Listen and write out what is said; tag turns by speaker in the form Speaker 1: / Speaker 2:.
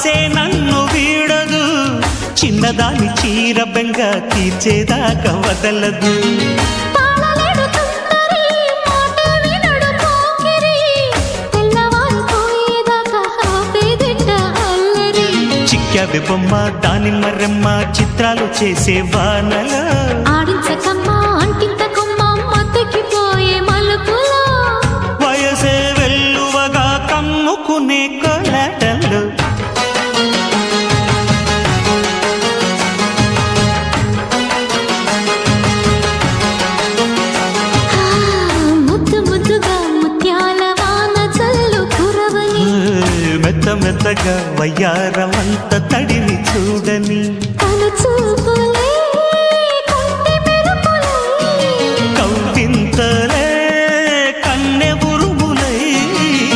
Speaker 1: ఆసే నన్ను వీడదు, చిన్నదాని చీర బెంగ తీర్చేదాకా వదలదు. చిక్కావే బొమ్మ దానిమ్మ రెమ్మ చిత్రాలు చేసే వానలో
Speaker 2: ఆడించకమ్మా అంటింతకమ్మ మత్తకిపోయే మలుపులో
Speaker 1: వయసే వెల్లువగా కమ్ముకునే కోలాటలు.
Speaker 2: ముద్దు ముద్దుగా ముత్యాల వాన చల్లు కురవని
Speaker 1: మెత్త మెత్తగా వయ్యారమంత తడిని చూడని
Speaker 2: తన చూపులే